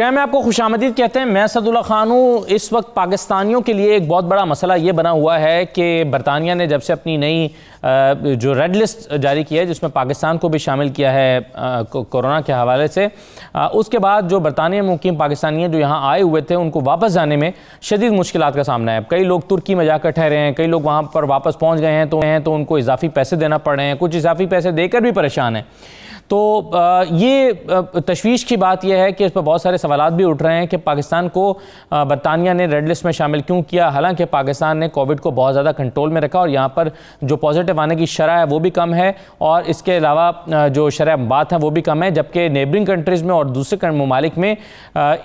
Programme में आपको खुशामदीद कहते हैं। मैं सदुल्ला खान हूँ। इस वक्त पाकिस्तानियों के लिए एक बहुत बड़ा मसला ये बना हुआ है कि बरतानिया ने जब से अपनी नई जो रेड लिस्ट जारी की है, जिसमें पाकिस्तान को भी शामिल किया है कोरोना के हवाले से, उसके बाद जो बरतानिया में मुकीम पाकिस्तानी जो यहाँ आए हुए थे उनको वापस जाने में शदीद मुश्किलात का सामना है। कई लोग तुर्की में जाकर ठहरे हैं, कई लोग वहाँ पर वापस पहुँच गए हैं तो उनको इजाफी पैसे देना पड़ रहे हैं, कुछ इजाफी पैसे देकर भी परेशान हैं। तो ये तशवीश की बात यह है कि इस पर बहुत सारे सवालात भी उठ रहे हैं कि पाकिस्तान को बरतानिया ने रेड लिस्ट में शामिल क्यों किया, हालांकि पाकिस्तान ने कोविड को बहुत ज़्यादा कंट्रोल में रखा और यहाँ पर जो पॉजिटिव आने की शरह है वो भी कम है और इसके अलावा जो शरह बात है वो भी कम है, जबकि नेबरिंग कंट्रीज़ में और दूसरे ममालिक में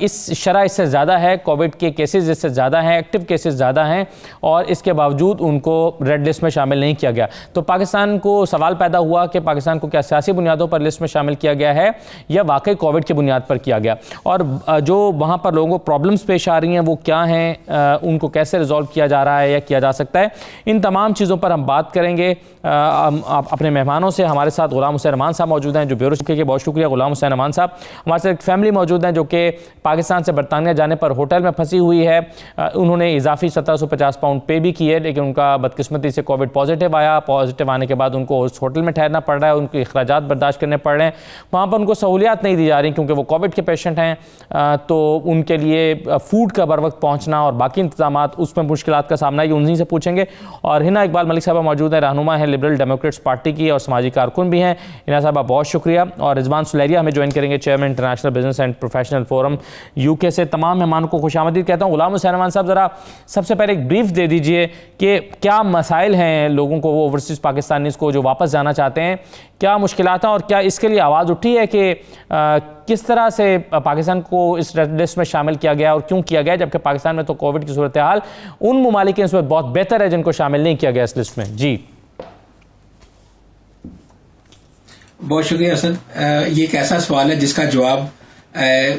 इस शरह इससे ज़्यादा है, कोविड के केसेस इससे ज़्यादा हैं, एक्टिव केसेस ज़्यादा हैं और इसके बावजूद उनको रेड लिस्ट में शामिल नहीं किया गया। तो पाकिस्तान को सवाल पैदा हुआ कि पाकिस्तान को क्या सियासी बुनियादों पर में शामिल किया गया है या वाकई कोविड की बुनियाद पर किया गया, और जो वहां पर लोगों को प्रॉब्लम्स पेश आ रही हैं वो क्या हैं, उनको कैसे रिजॉल्व किया जा रहा है या किया जा सकता है। इन तमाम चीज़ों पर हम बात करेंगे अपने मेहमानों से। हमारे साथ गुलाम हुसैन अमान साहब मौजूद हैं जो ब्यूरो चीफ के, बहुत शुक्रिया गुलाम हुसैन अमान साहब। हमारे साथ एक फैमिली मौजूद हैं जो कि पाकिस्तान से बरतानिया जाने पर होटल में फंसी हुई है। उन्होंने इजाफी 1750 पाउंड पे भी किए, लेकिन उनका बदकिस्मती से कोविड पॉजिटिव आया। पॉजिटिव आने के बाद उनको उस होटल में ठहरना पड़ रहा है, उनके अखराजात बर्दाश्त करने पड़ रहे हैं, वहाँ पर उनको सहूलियात नहीं दी जा रही क्योंकि वो कोविड के पेशेंट हैं। तो उनके लिए फूड का बर वक्त पहुँचना और बाकी इंतजामात, उसमें मुश्किलात का सामना ये उन्हीं से पूछेंगे। और हिना इकबाल मलिक साहबा मौजूद हैं, रहनुमा है लिबरल डेमोक्रेट्स पार्टी की और समाजी कारकुन भी हैं। हिना साहबा बहुत शुक्रिया। और रिजवान सुलेरिया हमें ज्वाइन करेंगे, chairman international business and professional forum UK से। तमाम मेहमानों को खुशामदीद कहता हूँ। गुलाम हुसैन अमान साहब, ज़रा सबसे पहले एक ब्रीफ दे दीजिए कि क्या मसाइल हैं लोगों को, वो ओवरसीज़ पाकिस्तानीज़ को जो वापस जाना चाहते हैं, क्या मुश्किलात हैं और क्या इसके लिए आवाज़ उठी है कि किस तरह से पाकिस्तान को इस रेड लिस्ट में शामिल किया गया और क्यों किया गया, जबकि पाकिस्तान में तो कोविड की सूरत हाल उन ममालिक के इसमें बहुत बेहतर है जिनको शामिल नहीं किया गया इस लिस्ट में। जी बहुत शुक्रिया असद। ये एक ऐसा सवाल है जिसका जवाब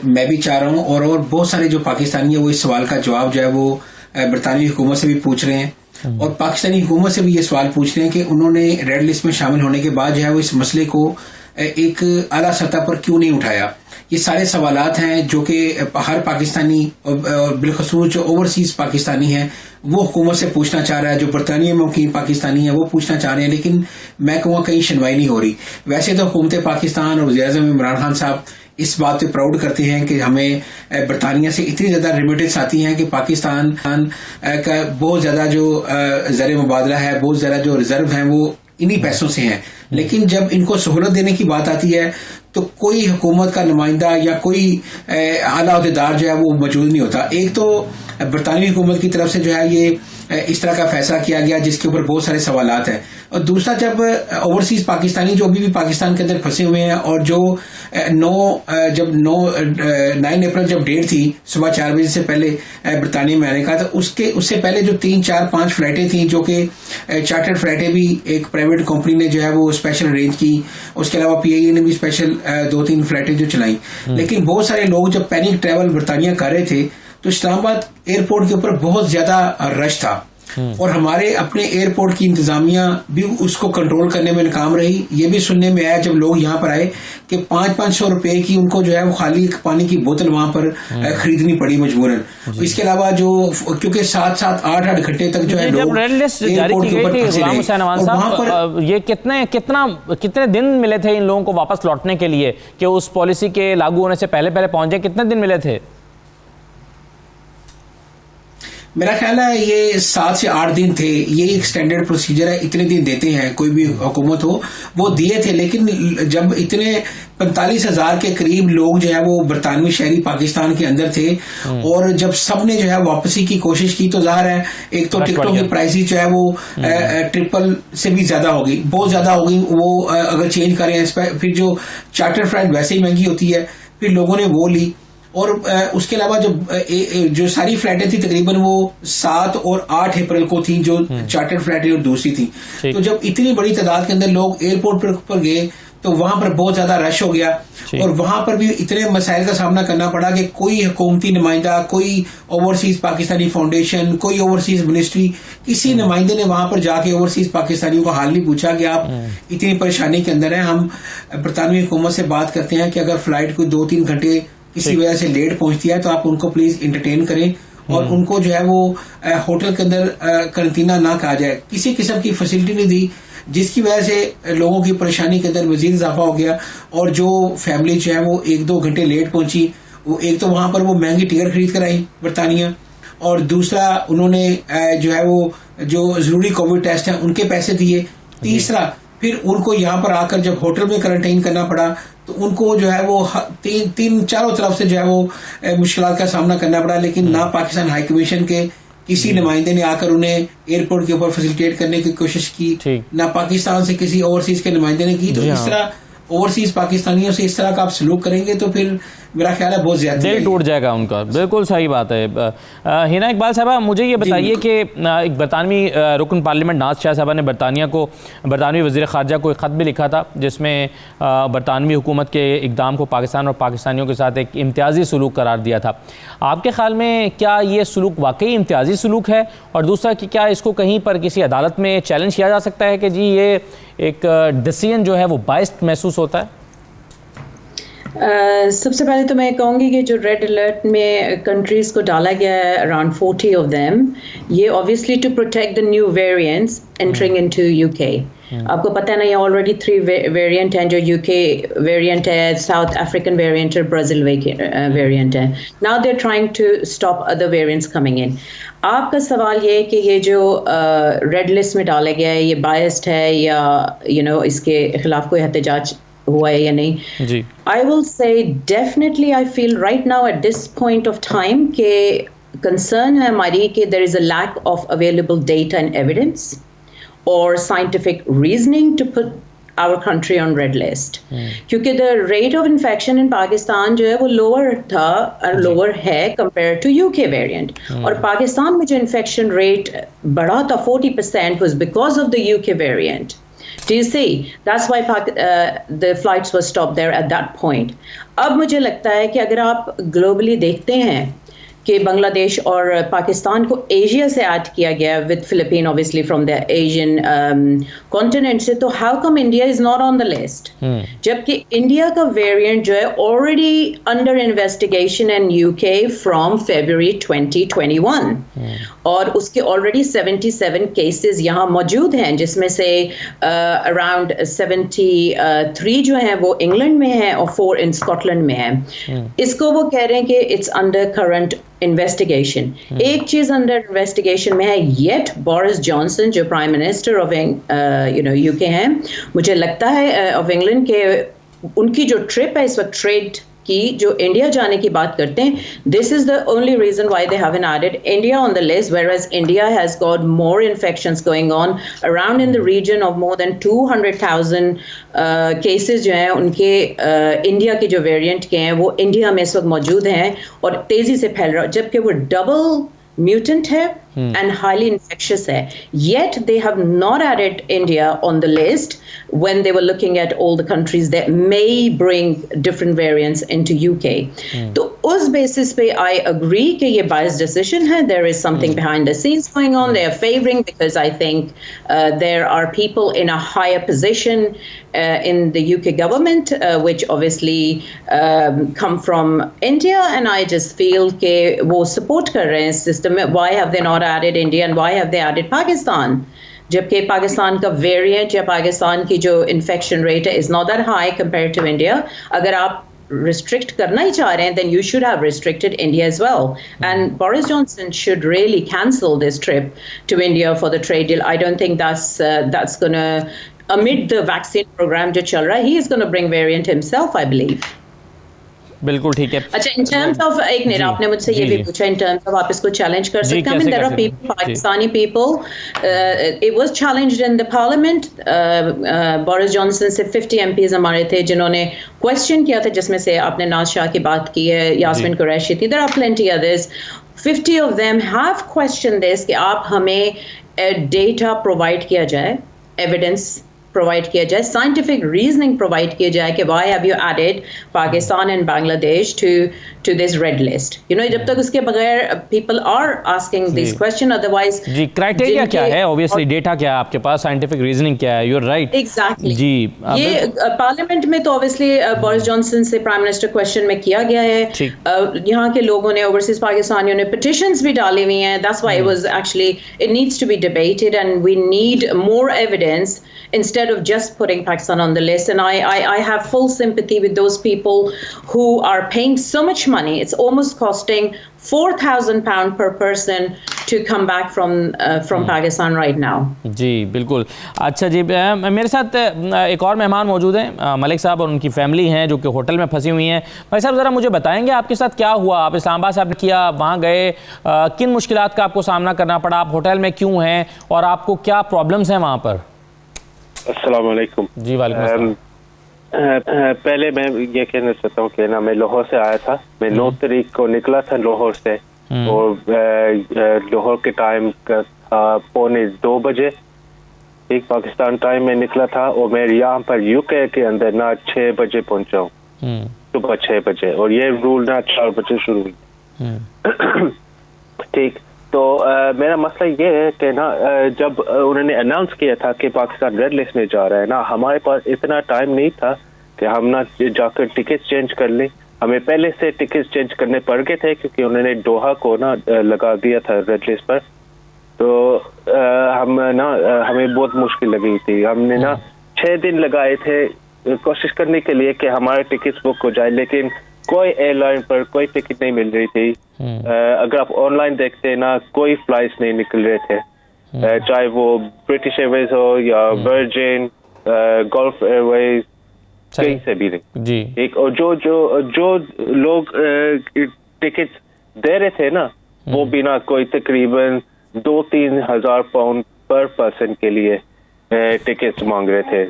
मैं भी चाह रहा हूँ और बहुत सारे जो पाकिस्तानी है वो इस सवाल का जवाब जो है वो बरतानवी हुकूमत से भी पूछ रहे हैं और पाकिस्तानी हुकूमत से भी ये सवाल पूछ रहे हैं कि उन्होंने रेड लिस्ट में शामिल होने के बाद जो है वो इस मसले को एक आला सतह पर क्यों नहीं उठाया। ये सारे सवालात हैं जो कि हर पाकिस्तानी और बिलखसूस जो ओवरसीज पाकिस्तानी हैं वो हुकूमत से पूछना चाह रहा है, जो बरतानिया में मुकीम पाकिस्तानी है वो पूछना चाह रहे हैं, लेकिन मैं कहूँगा कहीं सुनवाई नहीं हो रही। वैसे तो हुकूमत पाकिस्तान और वज़ीर-ए-आज़म इमरान खान साहब इस बात पे प्राउड करते हैं कि हमें बरतानिया से इतनी ज्यादा रिमिटेंस आती हैं कि पाकिस्तान का बहुत ज्यादा जो ज़र मुबादला है, बहुत ज्यादा जो रिजर्व है वो इन्हीं पैसों से हैं। लेकिन जब इनको सहूलत देने की बात आती है तो कोई हुकूमत का नुमाइंदा या कोई आला अहदेदार जो है वो मौजूद नहीं होता। एक तो बरतानवी हुकूमत की तरफ से जो है ये इस तरह का फैसला किया गया जिसके ऊपर बहुत सारे सवालात हैं, और दूसरा जब ओवरसीज पाकिस्तानी जो अभी भी पाकिस्तान के अंदर फंसे हुए हैं और जो 9 अप्रैल जब डेट थी सुबह 4 बजे से पहले बरतानिया में आने का, तो उससे पहले जो 3, 4, 5 फ्लाइटें थी जो कि चार्टर्ड फ्लाइटें भी एक प्राइवेट कंपनी ने जो है वो स्पेशल अरेंज की, उसके अलावा PIA ने भी स्पेशल 2-3 फ्लाइटें जो चलाई। लेकिन बहुत सारे लोग जब पैनिक ट्रैवल बरतानिया कर रहे थे तो इस्लामाबाद एयरपोर्ट के ऊपर बहुत ज्यादा रश था और हमारे अपने एयरपोर्ट की इंतजामिया भी उसको कंट्रोल करने में नाकाम रही। ये भी सुनने में आया जब लोग यहाँ पर आए कि 500-500 रुपए की उनको जो है वो खाली पानी की बोतल वहां पर खरीदनी पड़ी मजबूरन। इसके अलावा जो क्योंकि 7-7, 8-8 घंटे तक जो है लोग एयरपोर्ट के ऊपर फंसे रहे। वहां पर ये कितने दिन मिले थे इन लोगों को वापस लौटने के लिए कि उस पॉलिसी के लागू होने से पहले पहुंच जाए, कितने दिन मिले थे? मेरा ख्याल है ये 7 से 8 दिन थे। ये एक स्टैंडर्ड प्रोसीजर है, इतने दिन देते हैं कोई भी हुकूमत हो, वो दिए थे। लेकिन जब इतने 45,000 के करीब लोग जो है वो बरतानवी शहरी पाकिस्तान के अंदर थे और जब सब ने जो है वापसी की कोशिश की तो जाहिर है एक तो टिकटों की प्राइस जो है वो ट्रिपल से भी ज्यादा होगी, बहुत ज्यादा होगी। वो अगर चेंज करें फिर जो चार्टर फ्लाइट वैसे ही महंगी होती है, फिर लोगों ने वो ली। और उसके अलावा जो सारी फ्लाइटें थी तकरीबन वो 7 और 8 अप्रैल को थी जो चार्टर फ्लाइटें और दूसरी थी। तो जब इतनी बड़ी तादाद के अंदर लोग एयरपोर्ट पर गए तो वहां पर बहुत ज्यादा रश हो गया और वहां पर भी इतने मसाइल का सामना करना पड़ा कि कोई हुकूमती नुमाइंदा, कोई ओवरसीज पाकिस्तानी फाउंडेशन, कोई ओवरसीज मिनिस्ट्री, किसी नुमाइंदे ने वहां पर जाके ओवरसीज पाकिस्तानियों का हाल नहीं पूछा कि आप इतनी परेशानी के अंदर हैं। हम बरतानवी हुकूमत से बात करते हैं कि अगर फ्लाइट को 2-3 घंटे किसी वजह से लेट पहुंचती है तो आप उनको प्लीज इंटरटेन करें और उनको जो है वो होटल के अंदर करंटीना ना कहा जाए। किसी किस्म की फैसिलिटी नहीं दी जिसकी वजह से लोगों की परेशानी के अंदर मजीद इजाफा हो गया और जो फैमिली जो है वो 1-2 घंटे लेट पहुंची, वो एक तो वहां पर वो महंगी टिकट खरीद कर आई बरतानिया, और दूसरा उन्होंने जो है वो जो जरूरी कोविड टेस्ट है उनके पैसे दिए, तीसरा फिर उनको यहाँ पर आकर जब होटल में क्वारंटाइन करना पड़ा तो उनको जो है वो तीन चारों तरफ से जो है वो मुश्किलात का सामना करना पड़ा। लेकिन ना पाकिस्तान हाई कमीशन के किसी नुमाइंदे ने आकर उन्हें एयरपोर्ट के ऊपर फैसिलिटेट करने की कोशिश की, ना पाकिस्तान से किसी ओवरसीज के नुमाइंदे ने की। तो इस तरह ओवरसीज पाकिस्तानियों से इस तरह का आप सलूक करेंगे तो फिर मेरा ख्याल है बहुत ज्यादा दिल टूट जाएगा उनका। बिल्कुल सही बात है। हिना इकबाल साहबा, मुझे ये बताइए कि एक बरतानवी रुकन पार्लियामेंट नाज शाह साहबा ने बरतानवी वज़ीर ख़ारजा को एक ख़त भी लिखा था जिसमें बरतानवी हुकूमत के इक़दाम को पाकिस्तान और पाकिस्तानियों के साथ एक इम्तियाज़ी सलूक करार दिया था। आपके ख़्याल में क्या ये सलूक वाकई इम्तियाज़ी सलूक है? और दूसरा कि क्या इसको कहीं पर किसी अदालत में चैलेंज किया जा सकता है कि जी ये एक डिसीजन जो है वो बायस्ड महसूस होता है? सबसे पहले तो मैं कहूँगी कि जो रेड अलर्ट में कंट्रीज़ को डाला गया है अराउंड 40 ऑफ देम, ये obviously to protect the new variants entering into UK. आपको पता है ना, ये ऑलरेडी 3 वेरिएंट हैं, जो यूके वेरिएंट है, साउथ अफ्रीकन वेरिएंट और ब्राज़ील वेरिएंट है। Now they are trying to stop other variants coming in. आपका सवाल ये है कि ये जो रेड लिस्ट में डाला गया है ये बायस्ड है या इसके खिलाफ कोई एहतजाज हुआ है या नहीं जी। I will say definitely I feel right now at this point of time के कंसर्न है हमारी कि there is a lack of available data and evidence और scientific reasoning to put our country on red list, क्योंकि the rate of infection in Pakistan जो है वो lower था और lower है compared to UK variant, और पाकिस्तान में जो infection rate बढ़ा था 40% was because of the UK variant. Do you see? That's why the flights were stopped there at that point. अब मुझे लगता है कि अगर आप globally देखते हैं कि बांग्लादेश और पाकिस्तान को एशिया से ऐड किया गया with Philippine obviously from the Asian continent से, तो how come India is not on the list, जबकि इंडिया का वेरिएंट जो है already under investigation in UK from February 2021 और उसके ऑलरेडी 77 केसेस यहाँ मौजूद हैं, जिसमें से अराउंड 73 जो हैं वो इंग्लैंड में हैं और 4 इन स्कॉटलैंड में हैं। इसको वो कह रहे हैं कि इट्स अंडर करंट इन्वेस्टिगेशन। एक चीज अंडर इन्वेस्टिगेशन में है, येट बोरिस जॉनसन जो प्राइम मिनिस्टर ऑफ यूके हैं, मुझे लगता है ऑफ इंग्लैंड के उनकी जो ट्रिप है इस वक्त ट्रेड की जो इंडिया जाने की बात करते हैं, this is the only reason why they haven't added India on the list, whereas India has got more infections going on around in the region of more than 200,000 cases जो हैं उनके इंडिया के जो वेरिएंट के हैं वो India में इस वक्त मौजूद हैं और तेजी से फैल रहा है, जबकि वो डबल mutant है and highly infectious hai. Yet they have not added India on the list when they were looking at all the countries that may bring different variants into UK. So us basis pe I agree कि ये biased decision है. There is something behind the scenes going on. They are favoring because I think there are people in a higher position in the UK government which obviously come from India, and I just feel कि वो support कर रहे हैं इस system में. Why have they not added India and why have they added Pakistan? जबकि पाकिस्तान का variant या पाकिस्तान की जो इन्फेक्शन रेट है is not that high compared to India. अगर आप restrict करना ही चाह रहे हैं then you should have restricted India as well, and Boris Johnson should really cancel this trip to India for the trade deal. I don't think that's gonna, amid the vaccine program जो चल रहा है, he is gonna bring variant himself, I believe. बिल्कुल ठीक है. अच्छा, in terms of एक minute आपने मुझसे ये भी पूछा, इन टर्म्स ऑफ आप इसको चैलेंज कर सकते हैं. There are people, Pakistani people, it was challenged in the parliament. Boris Johnson से 50 एमपीज हमारे थे जिन्होंने क्वेश्चन किया था, जिसमें से आपने नाज शाह की बात की है, यास्मीन कुरैशी थी, there are plenty others. 50 of them have question this कि आप हमें डेटा प्रोवाइड किया जाए, एविडेंस प्रोवाइड किया जाए, साइंटिफिक रीजनिंग प्रोवाइड किया जाए कि why have you added Pakistan and Bangladesh to this red list, you know, जब तक उसके बगैर people are asking this question, otherwise जी क्राइटेरिया क्या है, ऑब्वियसली डेटा क्या है आपके पास, साइंटिफिक रीजनिंग क्या है, यू आर राइट एग्जैक्टली जी। ये पार्लियामेंट में तो ऑब्वियसली बोरिस जॉनसन से प्राइम मिनिस्टर क्वेश्चन में किया गया है, यहाँ के लोगों ने, ओवरसीज पाकिस्तानियों ने पिटिशंस भी डाली हुई हैं, that's why it was actually it needs to be debated and we need more evidence instead of just putting Pakistan on the list. And I have full sympathy with those people who are paying so much money. It's almost costing £4,000 per person to come back from Pakistan right now. जी बिल्कुल। अच्छा जी, मेरे साथ एक और मेहमान मौजूद हैं, मलिक साहब और उनकी फैमिली हैं जो कि होटल में फंसी हुई हैं। मलिक साहब ज़रा मुझे बताएंगे आपके साथ क्या हुआ, आप इस्लामाबाद से आपने किया, वहाँ गए, किन मुश्किलात का आपको सामना करना पड़ा, आप होटल में क्यों हैं और आपको क्या प्रॉब्लम्स हैं वहाँ पर? अस्सलाम वालेकुम। जी वालेकुम अस्सलाम। पहले मैं ये कहना चाहता हूँ कि ना मैं लाहौर से आया था, मैं 9 तारीख को निकला था लाहौर से और लाहौर के टाइम का 1:45 बजे, एक पाकिस्तान टाइम में निकला था और मैं यहाँ पर यूके के अंदर ना 6 बजे पहुँचा हूँ, सुबह 6 बजे, और ये रूल ना 4 बजे शुरू हुई। ठीक, तो मेरा मसला ये है कि ना जब उन्होंने अनाउंस किया था कि पाकिस्तान रेड लिस्ट में जा रहा है ना, हमारे पास इतना टाइम नहीं था कि हम ना जाकर टिकट चेंज कर लें, हमें पहले से टिकट चेंज करने पड़ गए थे क्योंकि उन्होंने दोहा को ना लगा दिया था रेड लिस्ट पर। तो हमें बहुत मुश्किल लगी थी, हमने ना 6 दिन लगाए थे कोशिश करने के लिए कि हमारे टिकट बुक हो जाए, लेकिन कोई एयरलाइन पर कोई टिकट नहीं मिल रही थी। अगर आप ऑनलाइन देखते ना, कोई फ्लाइट्स नहीं निकल रहे थे, चाहे वो ब्रिटिश एयरवेज हो या वर्जिन, गल्फ एयरवेज, कहीं से भी नहीं जी। एक और जो लोग टिकट दे रहे थे ना, वो भी ना कोई तकरीबन 2-3 हज़ार पाउंड पर पर्सन के लिए टिकट मांग रहे थे,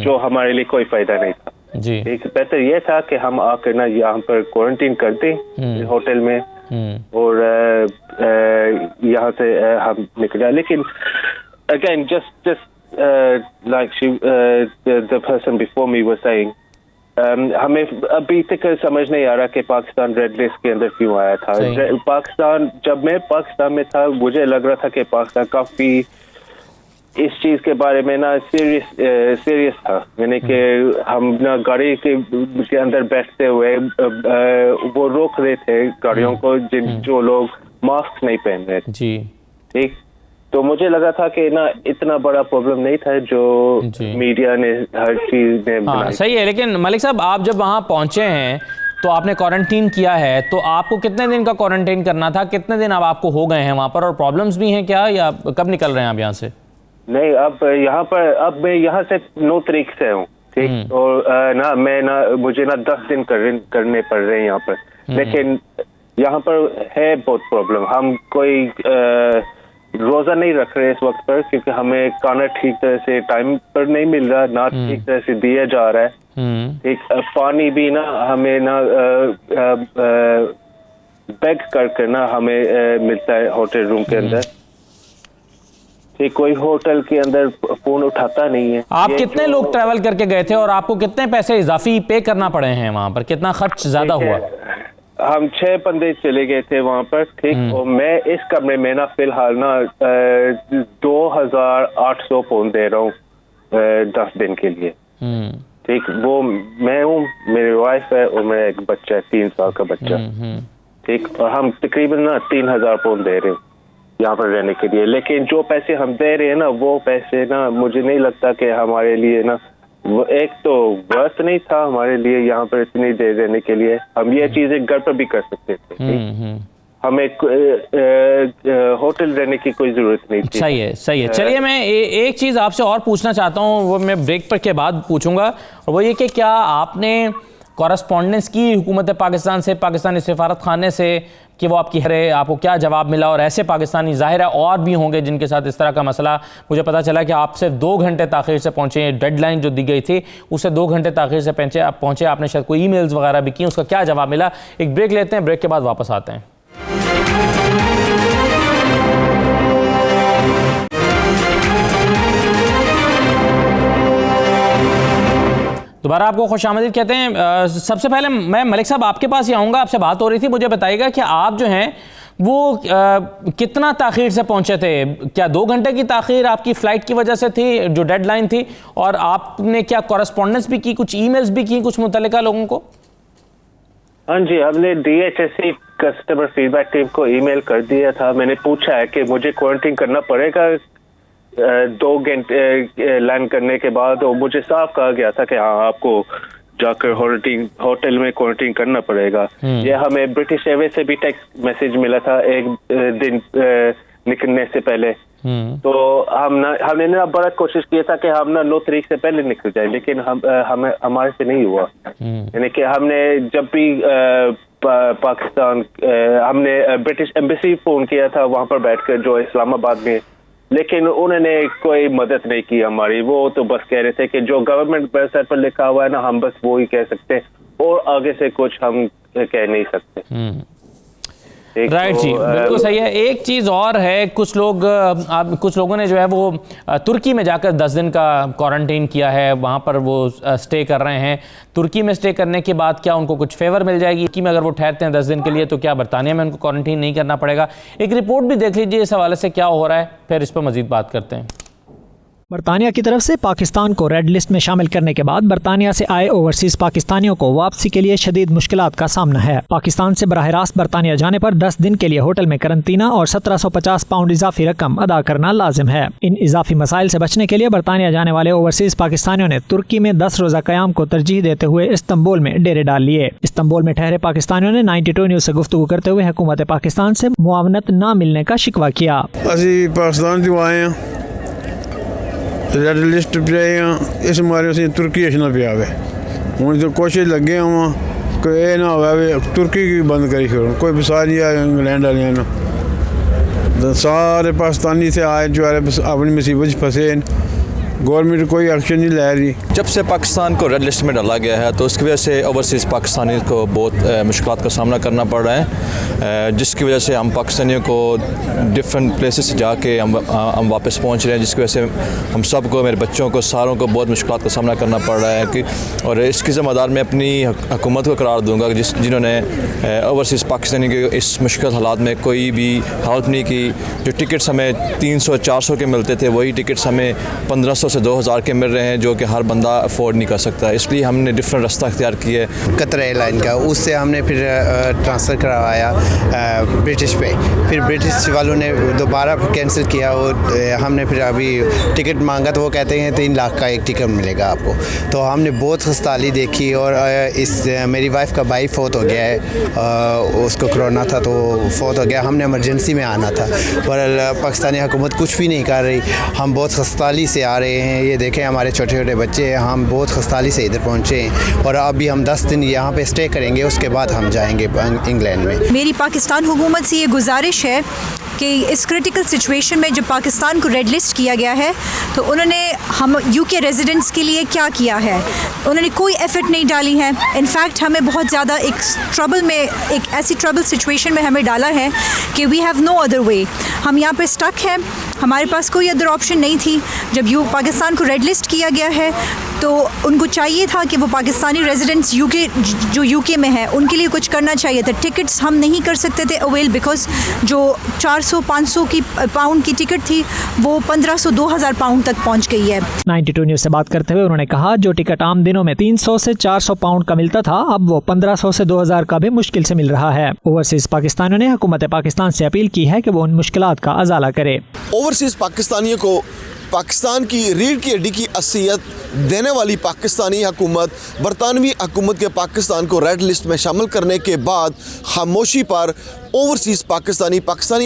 जो हमारे लिए कोई फायदा नहीं था जी। एक बेहतर ये था कि हम आकर ना यहाँ पर क्वारंटीन करते होटल में और यहाँ से हम निकले, लेकिन again just like the person before me was saying, हमें अभी तक समझ नहीं आ रहा कि पाकिस्तान रेड लिस्ट के अंदर क्यों आया था। पाकिस्तान, जब मैं पाकिस्तान में था मुझे लग रहा था कि पाकिस्तान काफी इस चीज के बारे में ना सीरियस था, यानी कि हम ना गाड़ी के अंदर बैठते हुए वो रोक रहे थे गाड़ियों को जो लोग मास्क नहीं पहन रहे जी। ठीक, तो मुझे लगा था कि ना इतना बड़ा प्रॉब्लम नहीं था जो मीडिया ने हर चीज ने बनाई। सही है, लेकिन मलिक साहब आप जब वहाँ पहुंचे हैं तो आपने क्वारंटीन किया है, तो आपको कितने दिन का क्वारंटीन करना था, कितने दिन अब आपको हो गए हैं वहाँ पर, और प्रॉब्लम्स भी हैं क्या, या कब निकल रहे हैं आप यहाँ से? नहीं, अब मैं यहाँ से 9 तारीख से हूँ, ठीक, और मुझे 10 दिन करने पड़ रहे हैं यहाँ पर, लेकिन यहाँ पर है बहुत प्रॉब्लम। हम कोई रोजा नहीं रख रहे इस वक्त पर क्योंकि हमें खाना ठीक तरह से टाइम पर नहीं मिल रहा, ना ठीक तरह से दिया जा रहा है। ठीक, पानी भी ना हमें ना बैग कर ना हमें मिलता है होटल रूम के अंदर। ठीक, कोई होटल के अंदर फोन उठाता नहीं है। आप कितने लोग ट्रैवल करके गए थे और आपको कितने पैसे इजाफी पे करना पड़े हैं वहाँ पर, कितना खर्च ज्यादा हुआ? हम 6 बंदे चले गए थे वहाँ पर, ठीक, और मैं इस कमरे में ना फिलहाल ना 2,800 पाउंड दे रहा हूँ 10 दिन के लिए। ठीक, वो मैं हूँ, मेरी वाइफ है और मेरा एक बच्चा है, 3 साल का बच्चा। ठीक, और हम तकरीबन ना 3,000 पाउंड दे रहे हैं यहाँ पर रहने के लिए, लेकिन जो पैसे हम दे रहे हैं ना, वो पैसे ना मुझे नहीं लगता कि हमारे लिए ना, वो एक तो वर्थ नहीं था हमारे लिए यहाँ पर इतनी देर रहने के लिए। हम ये चीजें घर पर भी कर सकते थे, हमें होटल रहने की कोई जरूरत नहीं थी। सही है, सही है। चलिए मैं एक चीज आपसे और पूछना चाहता हूँ, वो मैं ब्रेक पर के बाद पूछूंगा, और वो ये कि क्या आपने कॉरेस्पॉन्डेंस की हुकूमत पाकिस्तान से, पाकिस्तानी सफारत खाने से, कि वो आपकी है, आपको क्या जवाब मिला? और ऐसे पाकिस्तानी ज़ाहिर है और भी होंगे जिनके साथ इस तरह का मसला। मुझे पता चला कि आप सिर्फ 2 घंटे ताख़ीर से पहुँचे, डेडलाइन जो दी गई थी उससे 2 घंटे ताख़ीर से पहुँचे, आपने शायद कोई ईमेल्स वगैरह भी की, उसका क्या जवाब मिला? एक ब्रेक लेते हैं, ब्रेक के बाद वापस आते हैं। दोबारा आपको खुशामदीद कहते हैं। सबसे पहले मैं मलिक साहब आपके पास ही आऊँगा, आपसे बात हो रही थी, मुझे बताइएगा कि आप जो हैं वो कितना ताख़ीर से पहुंचे थे? क्या 2 घंटे की ताख़ीर आपकी फ़्लाइट की वजह से थी, जो डेडलाइन थी, और आपने क्या कॉरेस्पॉन्डेंस भी की, कुछ ईमेल्स भी की कुछ मुतल्लिका लोगों को? हाँ जी, हमने DHSC कस्टमर फीडबैक टीम को ईमेल कर दिया था। मैंने पूछा है कि मुझे क्वारंटीन करना पड़ेगा 2 घंटे लैंड करने के बाद, और मुझे साफ कहा गया था कि हाँ आपको जाकर होटल में क्वारंटीन करना पड़ेगा। ये हमें ब्रिटिश एयरवेज से भी टेक्स्ट मैसेज मिला था एक दिन निकलने से पहले। तो हमने ना बड़ा कोशिश किया था कि हम ना 9 तारीख से पहले निकल जाए, लेकिन हमारे से नहीं हुआ। यानी कि हमने जब भी पाकिस्तान हमने ब्रिटिश एम्बेसी फोन किया था वहां पर बैठकर, जो इस्लामाबाद में, लेकिन उन्होंने कोई मदद नहीं की हमारी। वो तो बस कह रहे थे कि जो गवर्नमेंट वेबसाइट पर लिखा हुआ है ना, हम बस वो ही कह सकते हैं और आगे से कुछ हम कह नहीं सकते। राइट जी, बिल्कुल सही है। एक चीज़ और है, कुछ लोगों ने जो है वो तुर्की में जाकर 10 दिन का क्वारंटीन किया है, वहाँ पर वो स्टे कर रहे हैं। तुर्की में स्टे करने के बाद क्या उनको कुछ फेवर मिल जाएगी? तुर्की में अगर वो ठहरते हैं 10 दिन के लिए तो क्या बरतानिया में उनको क्वारंटीन नहीं करना पड़ेगा? एक रिपोर्ट भी देख लीजिए इस हवाले से क्या हो रहा है, फिर इस पर मज़ीद बात करते हैं। बरतानिया की तरफ से पाकिस्तान को रेड लिस्ट में शामिल करने के बाद बरतानिया से आए ओवरसीज पाकिस्तानियों को वापसी के लिए शदीद मुश्किलात का सामना है। पाकिस्तान से बराह रास्त बरतानिया जाने पर 10 दिन के लिए होटल में करंतना और 1750 पाउंड इजाफी रकम अदा करना लाजिम है। इन इजाफी मसाइल से बचने के लिए बरतानिया जाने वाले ओवरसीज पाकिस्तानियों ने तुर्की में 10 रोजा क़याम को तरजीह देते हुए इस्तंबुल में डेरे डाल लिए। इस्तंबुल में ठहरे पाकिस्तानियों ने 92 न्यूज़ से गुफ्तगू करते हुए हुकूमत पाकिस्तान से मुआवनत न मिलने का शिकवा किया। रेड लिस्ट पे इस मारे असीं तुर्की अचना पिया वे। हुण तो कोशिश लगे हुआ कि ये ना हो तुर्की की बंद करी छोड़, कोई बसा नहीं आया इंग्लैंड वाले तो सारे पाकिस्तानी से आए जो अपनी मुसीबत फंसे। गवर्नमेंट कोई एक्शन नहीं ले रही। जब से पाकिस्तान को रेड लिस्ट में डाला गया है तो उसकी वजह से ओवरसीज़ पाकिस्तानी को बहुत मुश्किलात का सामना करना पड़ रहा है, जिसकी वजह से हम पाकिस्तानियों को डिफरेंट प्लेसेस से जाके हम वापस पहुंच रहे हैं, जिसकी वजह से हम सब को, मेरे बच्चों को, सारों को बहुत मुश्किलात का सामना करना पड़ रहा है। कि और इसकी ज़िम्मेदार मैं अपनी हुकूमत को करार दूँगा जिन्होंने ओवरसीज़ पाकिस्तानी के इस मुश्किल हालात में कोई भी हेल्प नहीं की। जो टिकट्स हमें 300-400 के मिलते थे वही टिकट्स हमें 1500 से 2000 के मिल रहे हैं, जो कि हर बंदा अफोर्ड नहीं कर सकता। इसलिए हमने डिफरेंट रास्ता इख्तियार किया है। कतर एयरलाइन का, उससे हमने फिर ट्रांसफ़र करवाया ब्रिटिश पे, फिर ब्रिटिश वालों ने दोबारा कैंसिल किया और हमने फिर अभी टिकट मांगा तो वो कहते हैं 3 लाख का एक टिकट मिलेगा आपको। तो हमने बहुत खस्ताली देखी और मेरी वाइफ का भाई फौत हो गया है, उसको कोरोना था तो फौत हो गया। हमने इमरजेंसी में आना था पर पाकिस्तानी हुकूमत कुछ भी नहीं कर रही। हम बहुत खस्ताली से आ रहे हैं, ये देखें हमारे छोटे छोटे बच्चे हैं, हम बहुत खस्ताली से इधर पहुँचे हैं और अभी हम 10 दिन यहाँ पे स्टे करेंगे, उसके बाद हम जाएंगे इंग्लैंड में। मेरी पाकिस्तान हुकूमत से ये गुजारिश है कि इस क्रिटिकल सिचुएशन में जब पाकिस्तान को रेड लिस्ट किया गया है तो उन्होंने हम UK रेजिडेंट्स के लिए क्या किया है? उन्होंने कोई एफर्ट नहीं डाली है। इनफैक्ट हमें बहुत ज़्यादा एक ऐसी ट्रबल सिचुएशन में हमें डाला है कि we have no other way. हम यहाँ पे स्टक हैं, हमारे पास कोई अदर ऑप्शन नहीं थी। जब पाकिस्तान को रेड लिस्ट किया गया है तो उनको चाहिए था कि वो पाकिस्तानी रेजिडेंट्स जो UK में है उनके लिए कुछ करना चाहिए था। टिकट्स हम नहीं कर सकते थे अवेल, बिकॉज जो 400-500 की पाउंड की टिकट थी वो 1500-2000 पाउंड तक पहुंच गई है। 92 न्यूज़ से बात करते हुए उन्होंने कहा जो टिकट आम दिनों में 300 से 400 पाउंड का मिलता था अब वो 1500 से 2000 का भी मुश्किल से मिल रहा है। ओवरसीज पाकिस्तानियों ने हुकूमत पाकिस्तान से अपील की है कि वो उन मुश्किलात का अजाला करे। ओवरसीज पाकिस्तानियों को पाकिस्तान की रीढ़ की हड्डी की असलियत देने वाली पाकिस्तानी हुकूमत बरतानवी हुकूमत के पाकिस्तान को रेड लिस्ट में शामिल करने के बाद खामोशी पर ओवरसीज़ पाकिस्तानी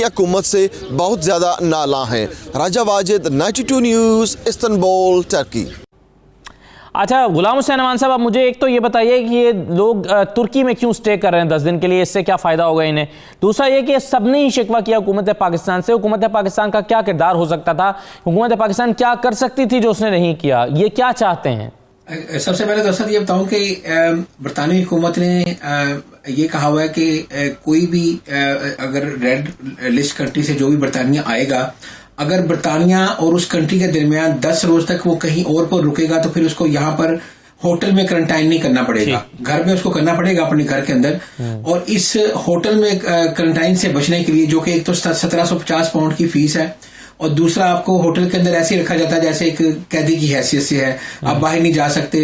हुकूमत से बहुत ज़्यादा नाला हैं। राजा वाजिद, 92 न्यूज़, इस्तांबुल, टर्की। अच्छा गुलाम हुसैन अमान साहब, आप मुझे एक तो ये बताइए कि ये लोग तुर्की में क्यों स्टे कर रहे हैं 10 दिन के लिए, इससे क्या फ़ायदा होगा इन्हें? दूसरा ये कि सबने ही शिकवा किया हुकूमत पाकिस्तान से, हुकूमत पाकिस्तान का क्या किरदार हो सकता था, हुकूमत पाकिस्तान क्या कर सकती थी जो उसने नहीं किया, ये क्या चाहते हैं? सबसे पहले तो असद ये बताऊं कि बरतानवी हुकूमत ने ये कहा हुआ है कि कोई भी अगर रेड लिस्ट कंट्री से जो भी बरतानिया आएगा, अगर बरतानिया और उस कंट्री के दरमियान 10 रोज तक वो कहीं और पर रुकेगा तो फिर उसको यहाँ पर होटल में क्वारंटाइन नहीं करना पड़ेगा, घर में उसको करना पड़ेगा अपने घर के अंदर। और इस होटल में क्वारंटाइन से बचने के लिए, जो कि एक तो 1750 पाउंड की फीस है, और दूसरा आपको होटल के अंदर ऐसे ही रखा जाता है जैसे एक कैदी की हैसियत से है। आप बाहर नहीं जा सकते,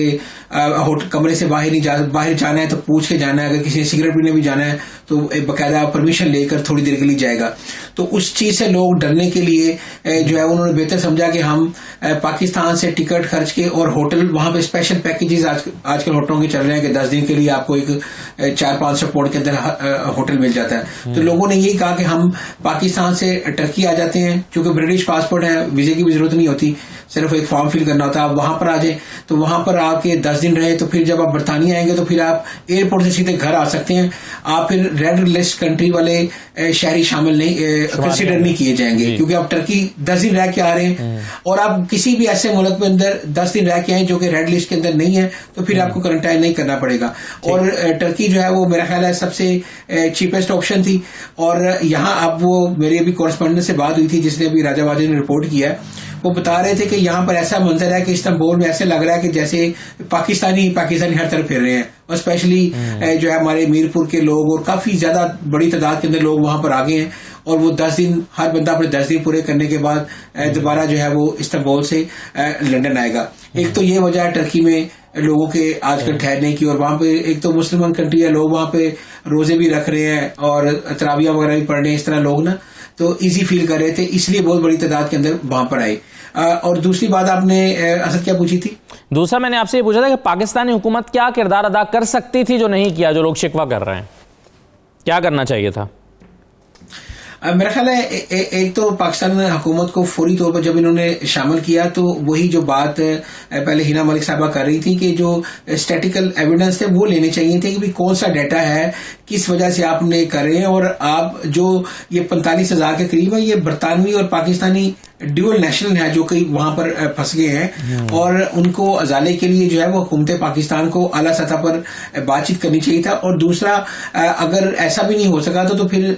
होटल कमरे से बाहर जाना है तो पूछ के जाना है। अगर किसी ने सिगरेट पीने भी जाना है तो एक बकायदा परमिशन लेकर थोड़ी देर के लिए जाएगा। तो उस चीज से लोग डरने के लिए जो है उन्होंने बेहतर समझा कि हम पाकिस्तान से टिकट खर्च के और होटल, वहां पे स्पेशल पैकेजेस आजकल होटलों के चल रहे हैं कि 10 दिन के लिए आपको एक 400-500 पाउंड के अंदर होटल मिल जाता है। तो लोगों ने यही कहा कि हम पाकिस्तान से टर्की आ जाते हैं, क्योंकि ब्रिटिश पासपोर्ट है, वीजे की भी जरूरत नहीं होती, सिर्फ एक फॉर्म फिल करना होता है। आप वहां पर आ जाए तो वहां पर आके 10 दिन रहे, तो फिर जब आप बरतानिया आएंगे तो फिर आप एयरपोर्ट से सीधे घर आ सकते हैं। आप फिर रेड लिस्ट कंट्री वाले शहरी शामिल नहीं कंसिडर नहीं किए जाएंगे, क्योंकि आप टर्की 10 दिन रह के आ रहे हैं। और आप किसी भी ऐसे मुल्क के अंदर 10 दिन रह के आए जो कि रेड लिस्ट के अंदर नहीं है, तो फिर आपको क्वारंटाइन नहीं करना पड़ेगा। और टर्की जो है वो मेरा ख्याल है सबसे चीपेस्ट ऑप्शन थी। और यहाँ अब वो मेरी अभी कॉरेस्पॉन्डेंट से बात हुई थी जिसने अभी राजा वाजिद ने रिपोर्ट किया है, वो बता रहे थे कि यहाँ पर ऐसा मंजर है कि इस्तांबुल में ऐसे लग रहा है कि जैसे पाकिस्तानी हर तरफ फिर रहे हैं। और स्पेशली जो है हमारे मीरपुर के लोग और काफी ज्यादा बड़ी तादाद के अंदर लोग वहां पर आ गए हैं। और वो 10 दिन, हर बंदा अपने 10 दिन पूरे करने के बाद दोबारा जो है वो इस्तांबुल से लंदन आएगा। एक तो ये वजह है टर्की में लोगों के आजकल ठहरने की, और वहां पे एक तो मुसलमान कंट्री है, लोग वहां पे रोजे भी रख रहे हैं और तरावियां वगैरह भी पढ़ रहे हैं। इस तरह लोग ना तो इजी फील कर रहे थे, इसलिए बहुत बड़ी तादाद के अंदर वहां पर आए। और दूसरी बात आपने असद क्या पूछी थी? दूसरा मैंने आपसे ये पूछा था कि पाकिस्तानी हुकूमत क्या किरदार अदा कर सकती थी जो नहीं किया, जो लोग शिकवा कर रहे हैं, क्या करना चाहिए था? मेरा ख्याल है एक तो पाकिस्तान हुकूमत को फौरी तौर पर जब इन्होंने शामिल किया तो वही जो बात पहले हिना मलिक साहबा कर रही थी कि जो स्टैटिकल एविडेंस थे वो लेने चाहिए थे कि भी कौन सा डाटा है, किस वजह से आपने कर रहे हैं। और आप जो ये 45,000 के करीब है, ये बरतानवी और पाकिस्तानी ड्यूअल नेशनल है जो कि वहां पर फंस गए हैं, और उनको अजाले के लिए जो है वो हुकूमत पाकिस्तान को आला सतह पर बातचीत करनी चाहिए था। और दूसरा, अगर ऐसा भी नहीं हो सका तो फिर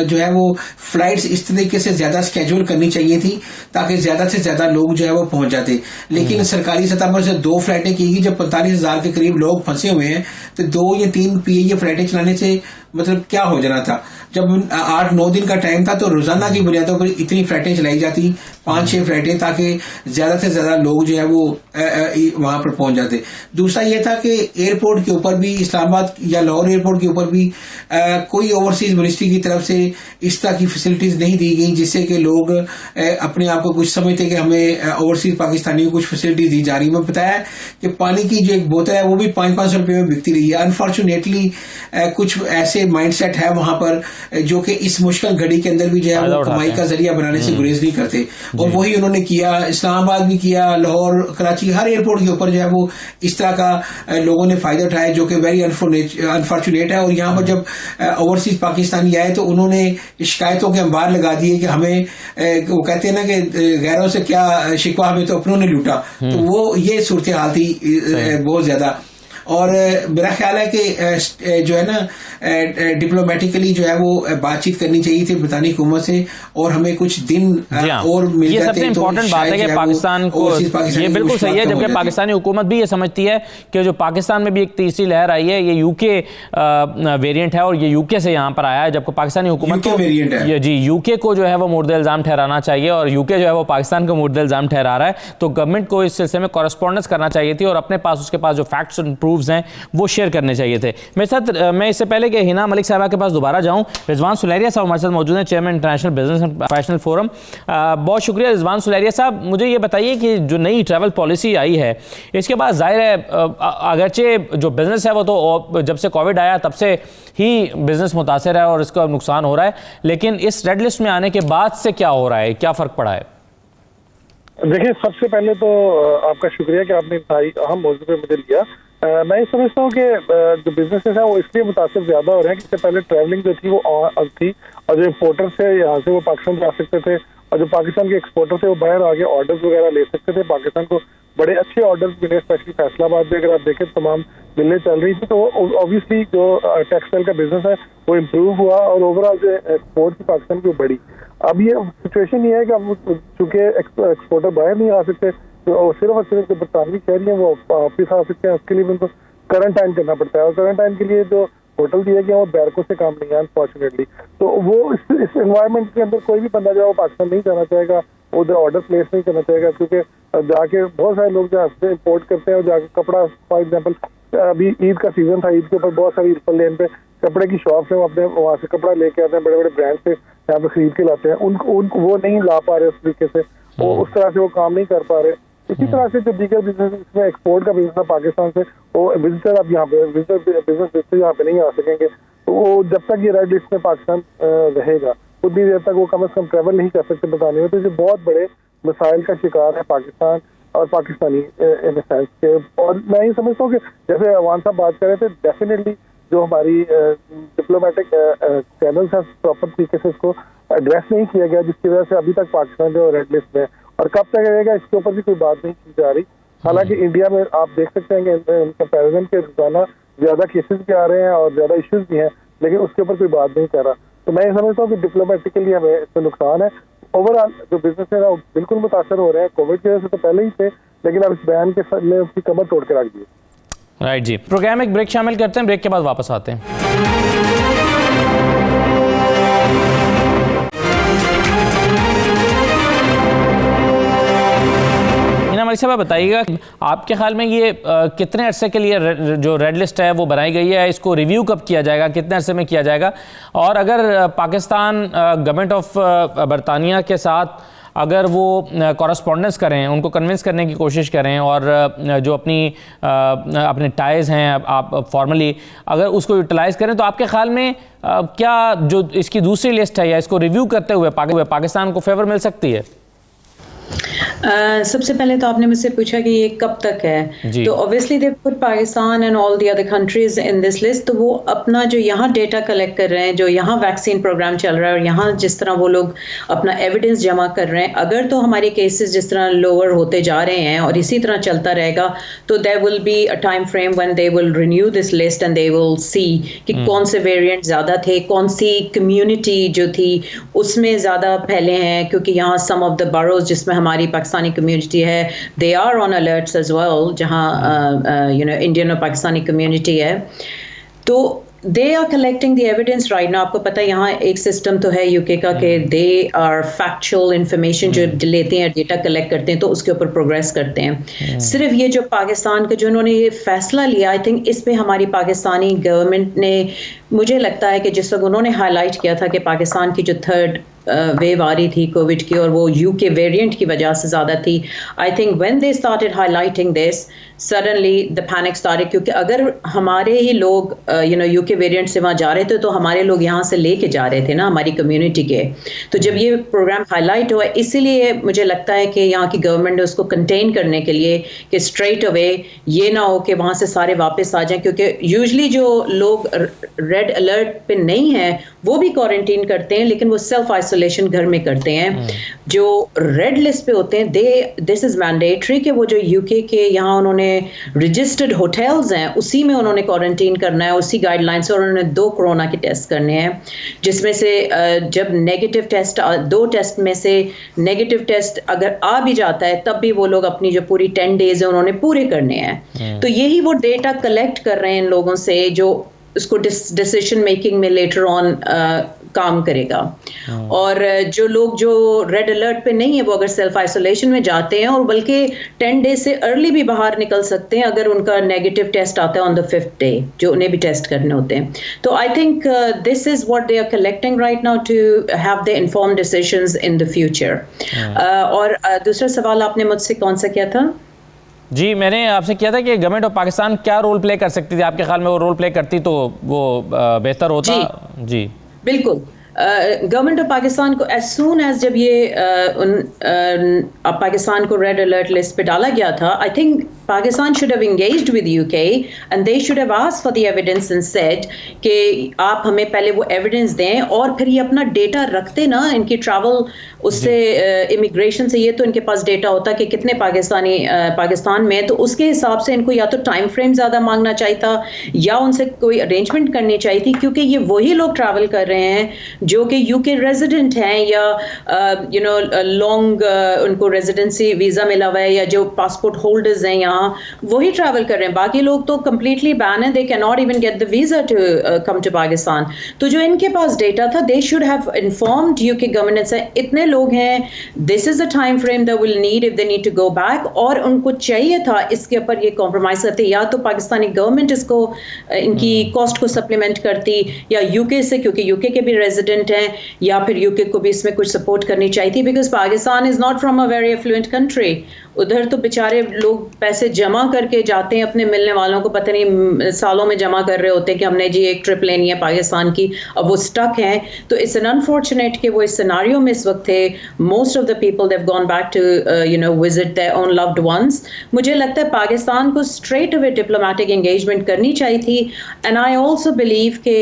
जो है वो फ्लाइट्स इस तरीके से ज्यादा स्केड्यूल करनी चाहिए थी ताकि ज्यादा से ज्यादा लोग जो है वो पहुंच जाते। लेकिन सरकारी सतह पर से 2 फ्लाइटें की गई, जब 45,000 के करीब लोग फंसे हुए हैं तो 2 या 3 PIA फ्लाइटें चलाने से मतलब क्या हो जाना था। जब 8-9 दिन का टाइम था तो रोजाना की बुनियादों पर इतनी फ्लाइटें चलाई जाती, 5-6 फ्लाइटें, ताकि ज्यादा से ज्यादा लोग जो है वो वहां पर पहुंच जाते। दूसरा ये था कि एयरपोर्ट के ऊपर भी, इस्लामाबाद या लाहौर एयरपोर्ट के ऊपर भी कोई ओवरसीज मिनिस्ट्री की तरफ से इस तरह की फैसिलिटीज नहीं दी गई जिससे कि लोग अपने आप को कुछ समझते कि हमें ओवरसीज पाकिस्तानियों को कुछ फैसिलिटीज दी जा रही। मैं बताया कि पानी की जो एक बोतल है वो भी 500-500 रुपए में बिकती रही है। अनफॉर्चुनेटली कुछ ऐसे माइंडसेट है वहां पर जो कि इस मुश्किल घड़ी के अंदर भी जो है वो कमाई का जरिया बनाने से गुरेज नहीं करते, और वही उन्होंने किया। इस्लामाबाद भी किया, लाहौर, कराची, हर एयरपोर्ट के ऊपर जो है वो इस तरह का लोगों ने फायदा उठाया जो कि वेरी अनफॉर्चुनेट है। और यहाँ पर जब ओवरसीज पाकिस्तानी आए तो उन्होंने शिकायतों के अंबार लगा दिए कि हमें, वो कहते हैं ना कि गैरों से क्या शिकवा, हमें तो अपनों ने लूटा। तो वो ये सूरत हाल थी बहुत ज्यादा। और मेरा ख्याल है कि जो है ना डिप्लोमेटिकली जो है वो बातचीत करनी चाहिए थी ब्रितानी हुकूमत से, और हमें कुछ दिन और मिल ये जाते। सबसे इम्पोर्टेंट बात है कि पाकिस्तान को, ये बिल्कुल सही है, जबकि पाकिस्तानी हुकूमत भी ये समझती है कि जो पाकिस्तान में भी एक तीसरी लहर आई है, ये यूके वेरिएंट है और ये यूके से यहाँ पर आया है, जबकि पाकिस्तानी हुकूमत को ये जी यूके को जो है वो मुर्द इल्जाम ठहराना चाहिए, और यूके जो है वो पाकिस्तान को मुर्द इल्जाम ठहरा रहा है। तो गवर्नमेंट को इस सिलसिले में कॉरेस्पॉन्डेंस करना चाहिए थी और अपने पास, उसके पास जो फैक्ट्स एंड प्रूफ्स हैं वो शेयर करने चाहिए थे। मेरे साथ, मैं इससे पहले कि हिना मलिक साहबा के पास दोबारा जाऊं, रिजवान सुलेरिया साहब हमारे साथ मौजूद हैं, chairman international business and professional forum. बहुत शुक्रिया रिजवान सुलेरिया साहब। मुझे ये बताइए कि जो नई ट्रैवल पॉलिसी आई है इसके बाद जाहिर है अगरचे जो बिजनेस है वो तो जब से कोविड आया तब से ही बिजनेस मुतासर है और इसका नुकसान हो रहा है, लेकिन इस रेड लिस्ट में आने के बाद से क्या हो रहा है, क्या फर्क पड़ा है? देखिए, सबसे पहले तो आपका शुक्रिया कि आपने सारी अहम मौजू पे मुझे लिया। मैं ये समझता हूँ कि जो बिजनेसेस हैं वो इसलिए मुतासिर ज्यादा हो रहे हैं कि इससे पहले ट्रैवलिंग जो थी वो थी, और जो इम्पोर्टर्स थे यहाँ से वो पाकिस्तान जा सकते थे, और जो पाकिस्तान के एक्सपोर्टर थे वो बाहर आगे ऑर्डर्स वगैरह ले सकते थे। पाकिस्तान को बड़े अच्छे ऑर्डर्स मिले, स्पेशली फैसलाबाद में अगर आप देखें तमाम मिलें चल रही थी, तो ऑब्वियसली जो टेक्सटाइल का बिजनेस है वो इम्प्रूव हुआ और ओवरऑल जो एक्सपोर्ट की पाकिस्तान की बढ़ी। अब ये सिचुएशन ये है कि अब चूंकि एक्सपोर्टर बाहर नहीं आ सकते, तो सिर्फ और सिर्फ जो बरतानवी शहरी हैं वो वापिस आ सकते हैं, उसके लिए भी उनको क्वारंटाइन करना पड़ता है, और क्वारंटाइन के लिए जो होटल दिया गया वो बैरकों से काम नहीं है अनफॉर्चुनेटली। तो वो इस एनवायरनमेंट के अंदर कोई भी बंदा जो है वो पाकिस्तान नहीं जाना चाहेगा, उधर ऑर्डर प्लेस नहीं करना चाहेगा, क्योंकि जाके बहुत सारे लोग जो है इम्पोर्ट करते हैं और जाके कपड़ा, फॉर एग्जाम्पल अभी ईद का सीजन था, ईद के ऊपर बहुत सारी ईद लेन पे कपड़े की शॉप है, वो अपने वहाँ से कपड़ा लेके आते हैं, बड़े बड़े ब्रांड से यहाँ पे खरीद के लाते हैं, उनको वो नहीं ला पा रहे उस तरीके से, वो उस तरह से वो काम नहीं कर पा रहे। इसी तरह से जो दीगर बिजनेस इसमें एक्सपोर्ट का बिजनेस है पाकिस्तान से, वो विजिटर अब यहाँ पे बिजनेस यहाँ पे नहीं आ सकेंगे, तो वो जब तक ये रेड लिस्ट में पाकिस्तान रहेगा उतनी देर तक वो कम से कम ट्रेवल नहीं कर सकते बताने में। तो ये बहुत बड़े मसाइल का शिकार है पाकिस्तान और पाकिस्तानी इन सेंस के। और मैं ये समझता हूँ कि जैसे अवान साहब बात कर रहे थे, डेफिनेटली जो हमारी डिप्लोमेटिक चैनल्स हैं प्रॉपर तरीके से इसको एड्रेस नहीं किया गया, जिसकी वजह से अभी तक पाकिस्तान जो रेड लिस्ट में है, और कब तक रहेगा इसके ऊपर भी कोई बात नहीं की जा रही। हालांकि इंडिया में आप देख सकते हैं कि कंपैरिजन के रोजाना ज्यादा केसेस भी आ रहे हैं और ज्यादा इश्यूज भी हैं, लेकिन उसके ऊपर कोई बात नहीं कर रहा। तो मैं ये समझता हूँ कि डिप्लोमेटिकली हमें इससे नुकसान है। ओवरऑल जो बिजनेस है वो बिल्कुल मुतासर हो रहे हैं, कोविड की वजह से तो पहले ही थे, लेकिन अब इस बयान के में उसकी कमर तोड़ के रख दी। राइट जी, प्रोग्राम एक ब्रेक शामिल करते हैं, ब्रेक के बाद वापस आते हैं। हमारी साहब बताइएगा, आपके ख्याल में ये कितने अरसे के लिए जो रेड लिस्ट है वो बनाई गई है, इसको रिव्यू कब किया जाएगा, कितने अरसे में किया जाएगा, और अगर पाकिस्तान गवर्नमेंट ऑफ बरतानिया के साथ अगर वो कॉरस्पॉन्डेंस करें, उनको कन्विंस करने की कोशिश करें, और जो अपने टाइज़ हैं आप फॉर्मली अगर उसको यूटिलाइज़ करें, तो आपके ख्याल में क्या जो इसकी दूसरी लिस्ट है या इसको रिव्यू करते हुए पाकिस्तान को फेवर मिल सकती है? सबसे पहले तो आपने मुझसे पूछा कि ये कब तक है, तो obviously they put Pakistan and all the other countries in this list. तो वो अपना जो यहाँ डेटा कलेक्ट कर रहे हैं, जो यहाँ वैक्सीन प्रोग्राम चल रहा है, और यहाँ जिस तरह वो लोग अपना एविडेंस जमा कर रहे हैं, अगर तो हमारे केसेस जिस तरह लोअर होते जा रहे हैं और इसी तरह चलता रहेगा, तो there will be a time frame when they will renew this list and they will see कि कौन से वेरिएंट ज़्यादा थे, कौन सी कम्युनिटी जो थी उसमें ज़्यादा फैले हैं, क्योंकि यहाँ सम ऑफ द बरोज जिसमें हमारी पाकिस्तानी कम्युनिटी है, they are on alerts as well, जहाँ इंडियन और पाकिस्तानी कम्युनिटी है, तो they are collecting the evidence right now. आपको पता है यहाँ एक सिस्टम तो है यूके का कि दे आर फैक्चुअल इंफॉर्मेशन जो लेते हैं, डेटा कलेक्ट करते हैं, तो उसके ऊपर प्रोग्रेस करते हैं। सिर्फ ये जो पाकिस्तान का जो उन्होंने ये फैसला लिया, आई थिंक इस पे हमारी पाकिस्तानी गवर्नमेंट ने, मुझे लगता है कि जिस वक्त उन्होंने हाईलाइट किया था कि पाकिस्तान की जो थर्ड वेव आ रही थी कोविड की और वो यूके वेरिएंट की वजह से ज़्यादा थी, I think when they started highlighting this suddenly the panic started, क्योंकि अगर हमारे ही लोग यूके वेरिएंट से वहाँ जा रहे थे तो हमारे लोग यहाँ से लेके जा रहे थे ना, हमारी कम्युनिटी के। तो जब ये प्रोग्राम हाईलाइट हुआ, इसीलिए मुझे लगता है कि यहाँ की गवर्नमेंट ने उसको कंटेन करने के लिए कि स्ट्रेट अवे ये ना हो कि वहाँ से सारे वापस आ जाएं, क्योंकि यूजली जो लोग रेड अलर्ट पे नहीं है वो भी क्वारंटीन करते हैं, लेकिन वो सेल्फ आइसोलेशन घर में करते हैं। जो रेड लिस्ट पे होते हैं, दिस इज मैंडेटरी कि वो जो यूके के यहाँ उन्होंने रजिस्टर्ड होटल्स हैं उसी में उन्होंने क्वारंटीन करना है, उसी गाइडलाइन से, और उन्होंने 2 कोरोना के टेस्ट करने हैं, जिसमें से जब नेगेटिव टेस्ट 2 टेस्ट में से नेगेटिव टेस्ट अगर आ भी जाता है तब भी वो लोग अपनी जो पूरी 10 डेज है उन्होंने पूरे करने हैं। तो यही वो डेटा कलेक्ट कर रहे हैं इन लोगों से जो उसको डिसीजन मेकिंग में लेटर ऑन काम करेगा। और जो लोग जो रेड अलर्ट पे नहीं है वो अगर सेल्फ आइसोलेशन में जाते हैं और बल्कि 10 डेज से अर्ली भी बाहर निकल सकते हैं अगर उनका नेगेटिव टेस्ट आता है ऑन द 5th डे, जो उन्हें भी टेस्ट करने होते हैं। तो I think this is what they are collecting right now to have the informed decisions in the future. और दूसरा सवाल आपने मुझसे कौन सा किया था? जी, मैंने आपसे किया था कि गवर्नमेंट ऑफ पाकिस्तान क्या रोल प्ले कर सकती थी, आपके ख्याल में वो रोल प्ले करती तो वो बेहतर होता? जी बिल्कुल, गवर्नमेंट ऑफ पाकिस्तान को एज सून एज जब ये पाकिस्तान को रेड अलर्ट लिस्ट पे डाला गया था, I think Pakistan should have engaged with UK and they should have asked for the evidence and said कि आप हमें पहले वो evidence दें और फिर ये अपना data रखते ना इनकी travel उससे immigration से ये तो इनके पास data होता कि कितने पाकिस्तानी पाकिस्तान में, तो उसके हिसाब से इनको या तो time frame ज़्यादा मांगना चाहिए था या उनसे कोई arrangement करनी चाहिए थी, क्योंकि ये वही लोग travel कर रहे हैं जो कि UK resident हैं या long उनको residency visa मिला हुआ है या जो passport holders हैं यहाँ वही ट्रैवल कर रहे हैं, बाकी लोग तो कंप्लीटली बैन है, they can not even get the visa to come to Pakistan. तो जो इनके पास डेटा था they should have informed UK government से इतने लोग हैं, this is the time frame they will need if they need to go back, और उनको चाहिए था इसके ऊपर ये कॉम्प्रोमाइज करते, या तो पाकिस्तानी गवर्नमेंट इसको इनकी कॉस्ट को सप्लीमेंट करती या यूके से, क्योंकि यूके के भी रेजिडेंट हैं, या फिर यूके को भी इसमें कुछ सपोर्ट करनी चाहिए थी, because Pakistan is not from a very affluent country. उधर तो बेचारे लोग पैसे जमा करके जाते हैं अपने मिलने वालों को, पता नहीं सालों में जमा कर रहे होते हैं कि हमने जी एक ट्रिप लेनी है पाकिस्तान की, अब वो स्टक हैं। तो इट्स एन अनफॉर्चुनेट कि वो इस सिनारियो में इस वक्त थे। Most of the people they've gone back to visit their own loved ones. मुझे लगता है पाकिस्तान को स्ट्रेट अवे डिप्लोमेटिक एंगेजमेंट करनी चाहिए थी, एंड आई ऑल्सो बिलीव कि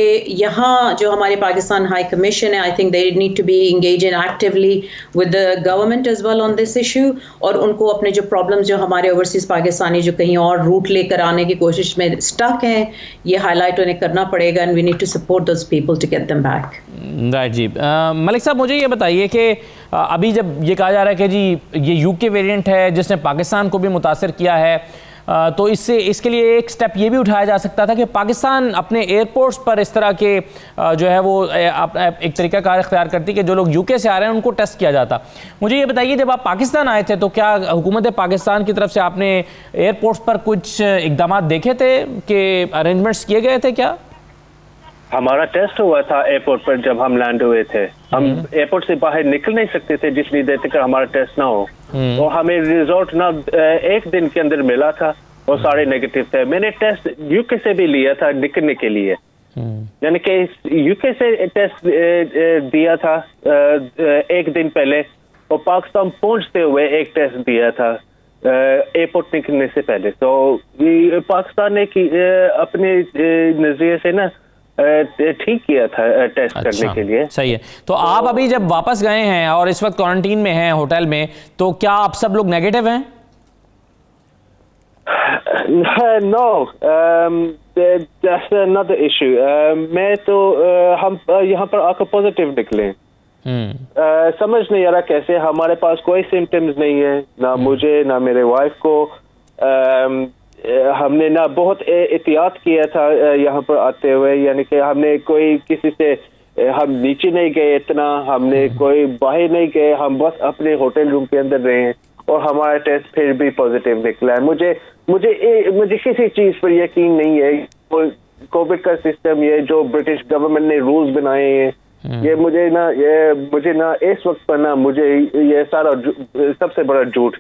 यहाँ जो हमारे पाकिस्तान हाई कमीशन है, I think they need to be engage in actively with the government as well on this issue, और उनको अपने जो प्रॉब्लम्स जो हमारे ओवरसीज पाकिस्तानी जो कहीं और रूट लेकर आने की कोशिश में स्टक हैं, ये हाईलाइट उन्हें करना पड़ेगा, and we need to support those people to get them back. Right जी। मलिक साहब, मुझे ये बताइए कि अभी जब ये कहा जा रहा है कि जी ये यूके वेरिएंट है जिसने पाकिस्तान को भी मुतासर किया है, तो इसके लिए एक स्टेप ये भी उठाया जा सकता था कि पाकिस्तान अपने एयरपोर्ट्स पर इस तरह के जो है वो एक तरीका कार इख्तियार करती कि जो लोग यूके से आ रहे हैं उनको टेस्ट किया जाता। मुझे ये बताइए, जब आप पाकिस्तान आए थे तो क्या हुकूमत पाकिस्तान की तरफ से आपने एयरपोर्ट्स पर कुछ इकदाम देखे थे कि अरेंजमेंट्स किए गए थे? क्या हमारा टेस्ट हुआ था एयरपोर्ट पर जब हम लैंड हुए थे, हम एयरपोर्ट से बाहर निकल नहीं सकते थे जितनी देर तक हमारा टेस्ट ना हो, और हमें रिजल्ट ना एक दिन के अंदर मिला था और सारे नेगेटिव थे। मैंने टेस्ट यूके से भी लिया था निकलने के लिए, यानी कि यूके से टेस्ट दिया था एक दिन पहले, और पाकिस्तान पहुंचते हुए एक टेस्ट दिया था एयरपोर्ट निकलने से पहले। तो पाकिस्तान ने अपने नजरिए से ना ठीक किया था टेस्ट करने के लिए। सही है। तो आप अभी जब वापस गए हैं और इस वक्त क्वारंटीन में हैं होटल में, तो क्या आप सब लोग नेगेटिव हैं? No, that's another issue. मैं तो हम यहाँ पर आकर पॉजिटिव निकले। समझ नहीं आ रहा कैसे, हमारे पास कोई सिम्टम्स नहीं है, ना मुझे ना मेरे वाइफ को। हमने ना बहुत एहतियात किया था यहाँ पर आते हुए, यानी कि हमने कोई किसी से हम नीचे नहीं गए, इतना हमने कोई बाहर नहीं गए, हम बस अपने होटल रूम के अंदर रहे हैं, और हमारा टेस्ट फिर भी पॉजिटिव निकला है। मुझे किसी चीज पर यकीन नहीं है। कोविड का सिस्टम, ये जो ब्रिटिश गवर्नमेंट ने रूल्स बनाए हैं, ये मुझे ना इस वक्त पर ना मुझे ये सारा सबसे बड़ा झूठ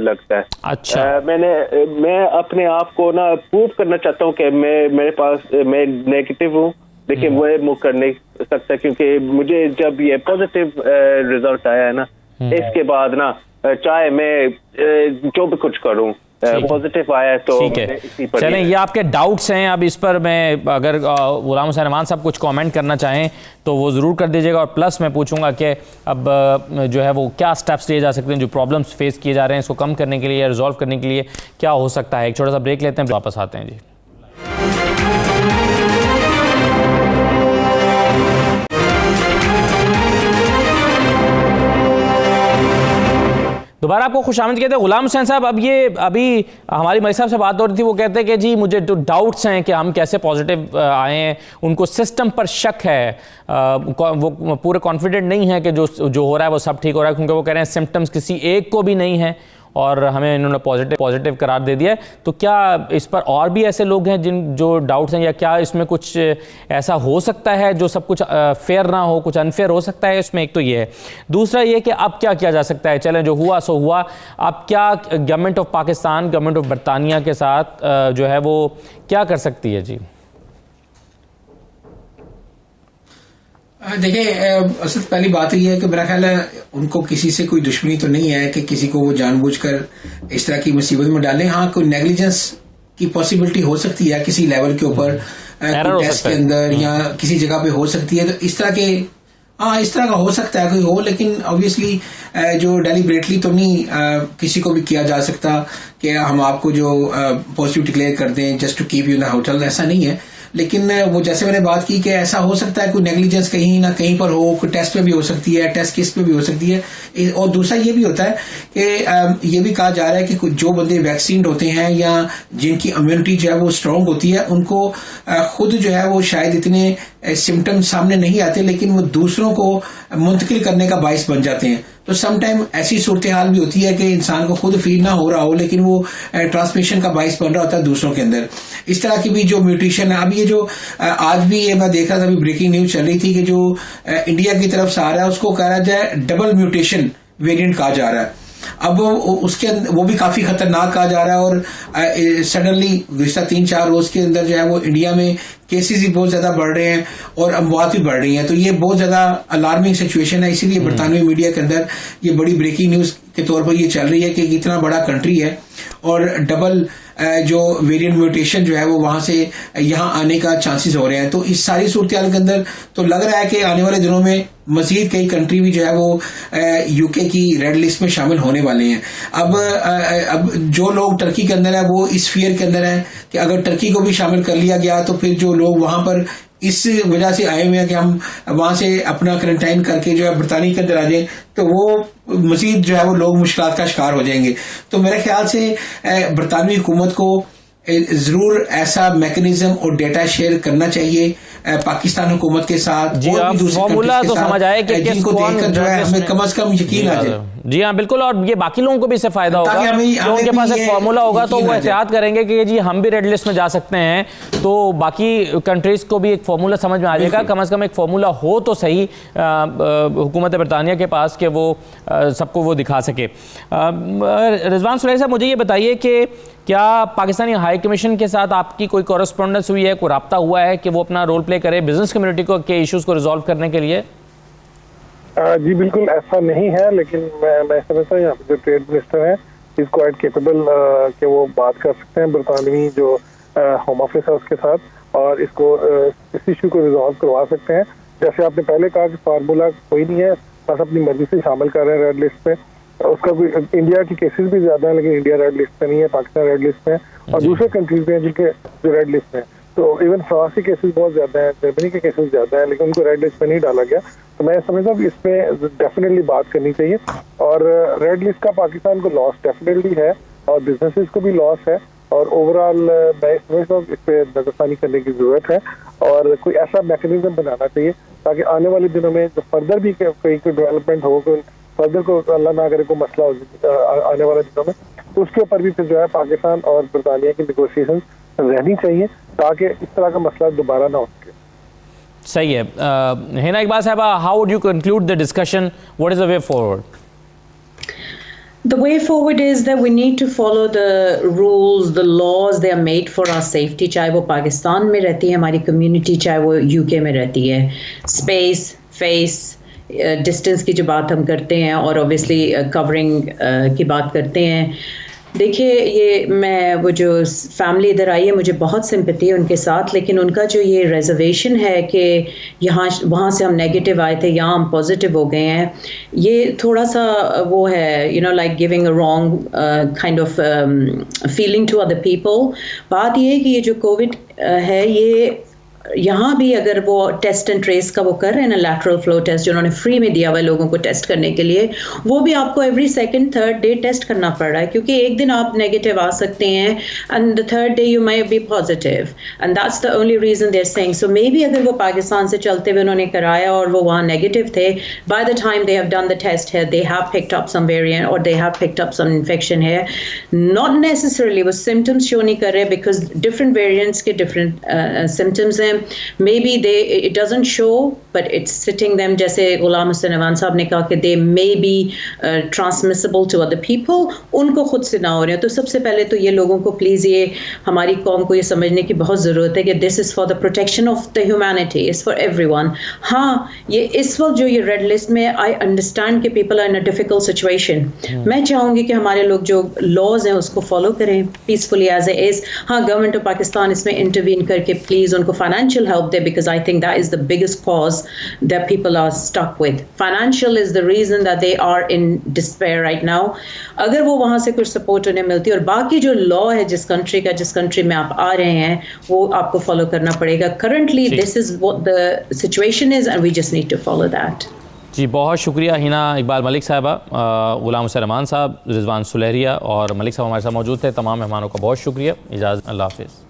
लगता है। अच्छा। मैं अपने आप को ना प्रूव करना चाहता हूँ कि मैं नेगेटिव हूँ, लेकिन वो मुझ कर नहीं सकता, क्योंकि मुझे जब ये पॉजिटिव रिजल्ट आया है ना, इसके बाद ना चाहे मैं जो भी कुछ करूँ पॉजिटिव आया तो ठीक है। चलें, ये आपके डाउट्स हैं, अब इस पर मैं अगर गुलाम हुसैन रहमान साहब कुछ कमेंट करना चाहें तो वो ज़रूर कर दीजिएगा, और प्लस मैं पूछूंगा कि अब जो है वो क्या स्टेप्स लिए जा सकते हैं, जो प्रॉब्लम्स फेस किए जा रहे हैं इसको कम करने के लिए या रिजॉल्व करने के लिए क्या हो सकता है। एक छोटा सा ब्रेक लेते हैं, वापस आते हैं जी। दोबारा आपको खुशामद कहते हैं गुलाम हुसैन साहब। अब ये अभी हमारी मलिक साहब से बात हो रही थी, वो कहते हैं कि जी मुझे जो डाउट्स हैं कि हम कैसे पॉजिटिव आए हैं, उनको सिस्टम पर शक है, वो पूरे कॉन्फिडेंट नहीं है कि जो हो रहा है वो सब ठीक हो रहा है, क्योंकि वो कह रहे हैं सिम्टम्स किसी एक को भी नहीं है और हमें इन्होंने पॉजिटिव करार दे दिया है। तो क्या इस पर और भी ऐसे लोग हैं जो डाउट्स हैं, या क्या इसमें कुछ ऐसा हो सकता है जो सब कुछ फेयर ना हो, कुछ अनफेयर हो सकता है इसमें? एक तो ये है। दूसरा ये कि अब क्या किया जा सकता है, चलें जो हुआ सो हुआ, अब क्या government of Pakistan, government of बरतानिया के साथ जो है वो क्या कर सकती है? जी देखिए असल पहली बात ये है कि मेरा ख्याल है उनको किसी से कोई दुश्मनी तो नहीं है कि किसी को वो जानबूझकर इस तरह की मुसीबत में डालें। हाँ, कोई नेग्लिजेंस की पॉसिबिलिटी हो सकती है किसी लेवल के ऊपर, टेस्ट के अंदर या किसी जगह पे हो सकती है, तो इस तरह का हो सकता है कोई हो, लेकिन ऑब्वियसली जो डेलिब्रेटली तो नहीं किसी को भी किया जा सकता कि हम आपको जो पॉजिटिव डिक्लेयर कर दें just to keep you in the hotel, ऐसा नहीं है। लेकिन वो जैसे मैंने बात की कि ऐसा हो सकता है कोई नेग्लिजेंस कहीं ना कहीं पर हो, कोई टेस्ट में भी हो सकती है, टेस्ट केस पे भी हो सकती है। और दूसरा ये भी होता है कि ये भी कहा जा रहा है कि जो बंदे वैक्सीन होते हैं या जिनकी इम्यूनिटी जो है वो स्ट्रांग होती है, उनको खुद जो है वो शायद इतने सिम्टम्स सामने नहीं आते, लेकिन वो दूसरों को मुंतकिल करने का बाइस बन जाते हैं। तो सम टाइम ऐसी सूरत हाल भी होती है कि इंसान को खुद फील ना हो रहा हो, लेकिन वो ट्रांसमिशन का बाइस बन रहा होता है दूसरों के अंदर। इस तरह की भी जो म्यूटेशन है, अब ये जो आज भी ये मैं देख रहा था, अभी ब्रेकिंग न्यूज चल रही थी कि जो इंडिया की तरफ से आ रहा है उसको कहा जाए डबल म्यूटेशन वेरिएंट कहा जा रहा है। अब उसके वो भी काफी खतरनाक कहा जा रहा है, और सडनली गुज़िश्ता 3-4 रोज के अंदर जो है वो इंडिया में केसेस भी बहुत ज्यादा बढ़ रहे हैं और अमवात भी बढ़ रही हैं। तो ये बहुत ज्यादा अलार्मिंग सिचुएशन है, इसीलिए बरतानवी मीडिया के अंदर ये बड़ी ब्रेकिंग न्यूज के तौर पर ये चल रही है कि इतना बड़ा कंट्री है और डबल जो वेरिएंट म्यूटेशन जो है वो वहां से यहाँ आने का चांसेस हो रहे हैं। तो इस सारी सूरत हाल के अंदर तो लग रहा है कि आने वाले दिनों में मजीद कई कंट्री भी जो है वो यूके की रेड लिस्ट में शामिल होने वाले हैं। अब जो लोग टर्की के अंदर है वो इस फियर के अंदर है कि अगर टर्की को भी शामिल कर लिया गया तो फिर जो लोग वहां पर इस वजह से आए हुए हैं कि हम वहां से अपना क्वारंटाइन करके जो है बरतानिया के अंदर आ जाए, तो वो मजीद जो है वो लोग मुश्किलात का शिकार हो जाएंगे। तो मेरे ख्याल से बरतानवी हुकूमत को जरूर ऐसा मैकेनिज्म और डेटा शेयर करना चाहिए पाकिस्तान हुकूमत के साथ। जी हाँ, फॉर्मूला तो समझ आए कि जिनको देखकर जो है हमें कम से कम यकीन आ जाए। जी हाँ बिल्कुल, और ये बाकी लोगों को भी इससे फायदा होगा। जो उनके पास एक फॉर्मूला होगा तो वो एहतियात करेंगे कि जी हम भी रेड लिस्ट में जा सकते हैं, तो बाकी कंट्रीज को भी एक फॉर्मूला समझ में आ जाएगा। कम से कम एक फॉर्मूला हो तो सही हुकूमत बरतानिया के पास कि वो सबको वो दिखा सके। रिजवान सुरैया साहब, मुझे ये बताइए कि क्या पाकिस्तानी हाई कमीशन के साथ आपकी कोई कॉरेस्पॉन्डेंस हुई है, कोई रब्ता हुआ है कि वो अपना रोल प्ले करे बिजनेस कम्युनिटी को के इश्यूज को रिजॉल्व करने के लिए? जी बिल्कुल ऐसा नहीं है, लेकिन मैं समझता हूँ यहाँ पे जो ट्रेड मिनिस्टर है इज क्वाइट केपेबल कि वो बात कर सकते हैं बरतानवी जो होम ऑफिस है उसके साथ, और इसको इस इशू को रिजॉल्व करवा सकते हैं। जैसे आपने पहले कहा कि फार्मूला कोई नहीं है, बस अपनी मर्जी से शामिल कर रहे हैं रेड लिस्ट पे। उसका कोई इंडिया की केसेस भी ज्यादा है, लेकिन इंडिया रेड लिस्ट पे नहीं है, पाकिस्तान रेड लिस्ट पे है, और दूसरे कंट्रीज में जिनके जो रेड लिस्ट पे है। तो इवन फ्रांस के केसेस बहुत ज्यादा है, जर्मनी के केसेस ज्यादा है, लेकिन उनको रेड लिस्ट पे नहीं डाला गया। तो मैं समझता हूँ इस पे डेफिनेटली बात करनी चाहिए, और रेड लिस्ट का पाकिस्तान को लॉस डेफिनेटली है और बिजनेसेस को भी लॉस है, और ओवरऑल मैं समझता हूँ इस पे नजरसानी करने की जरूरत है और कोई ऐसा मैकेनिज्म बनाना चाहिए ताकि आने वाले दिनों में जो फर्दर भी कोई डेवलपमेंट हो, कोई फर्दर को अल्लाह ना करे को मसला हो आने वाले दिनों में, तो उसके ऊपर भी फिर जो है पाकिस्तान और बरतानिया की निगोशिएशन रहनी चाहिए ताकि इस तरह का मसला दोबारा ना हो सके। सही है। हिना इकबाल साहबा, how would you conclude the discussion? What is the way forward? The way forward is that we need to follow the rules, the laws, they are made for our safety, चाहे वो पाकिस्तान में रहती है हमारी कम्युनिटी, चाहे वो UK में रहती है। स्पेस, फेस, डिस्टेंस की जो बात हम करते हैं और ऑब्वियसली कवरिंग की बात करते हैं। देखिए, ये मैं वो जो फैमिली इधर आई है मुझे बहुत सिंपैथी है उनके साथ, लेकिन उनका जो ये रिजर्वेशन है कि यहाँ वहाँ से हम नेगेटिव आए थे, यहाँ हम पॉजिटिव हो गए हैं, ये थोड़ा सा वो है, you know, like giving a wrong kind of feeling to other people. बात ये है कि ये जो कोविड है ये यहाँ भी अगर वो टेस्ट एंड ट्रेस का वो कर रहे हैं ना, लैटरल फ्लो टेस्ट जो उन्होंने फ्री में दिया हुआ है लोगों को टेस्ट करने के लिए, वो भी आपको every second third day test करना पड़ रहा है, क्योंकि एक दिन आप नेगेटिव आ सकते हैं and the third day you may be positive, and that's the only reason they are saying. So maybe अगर वो पाकिस्तान से चलते हुए उन्होंने कराया और वो वहाँ नेगेटिव थे, by the time they have done the test है they have picked up some variant और they have picked up some infection है। नॉट नेसेसरली वो सिम्टम्स शो नहीं कर रहे, बिकॉज डिफरेंट वेरिएंट्स के डिफरेंट सिम्टम्स हैं, हैं, may be they it doesn't show but it's sitting them, जैसे गुलाम हुसैन अवान साहब ने कहा कि they may be transmissible to other people, उनको खुद से ना हो रहे हैं। तो सबसे पहले तो ये लोगों को प्लीज़, ये हमारी कौम को ये समझने की बहुत ज़रूरत है कि this is for the protection of the humanity, is for everyone. हाँ, ये इस वक्त जो ये रेड लिस्ट में, आई अंडरस्टैंड कि people are in a difficult situation. मैं चाहूँगी कि हमारे लोग जो लॉज हैं उसको फॉलो करें पीसफुली एज ए इज़। हाँ, गवर्नमेंट ऑफ पाकिस्तान इसमें इंटरवीन करके प्लीज़ उनको फाइनेंशियल हेल्प दे, because I think that is the biggest cause that people are stuck with. Financial is the reason that they are in despair right now. अगर वो वहाँ से कुछ सपोर्ट उन्हें मिलती है, और बाकी जो लॉ है जिस कंट्री का, जिस कंट्री में आप आ रहे हैं, वो आपको फॉलो करना पड़ेगा। Currently this is what the situation is and we just need to follow that. जी, बहुत शुक्रिया हिना इकबाल मलिक साहबा, गुलाम हुसैन अमान साहब, रिजवान सुलहरिया और मलिक साहब हमारे साथ मौजूद थे। तमाम मेहमानों का बहुत शुक्रिया। इजाज़त, अल्लाह हाफ़िज़।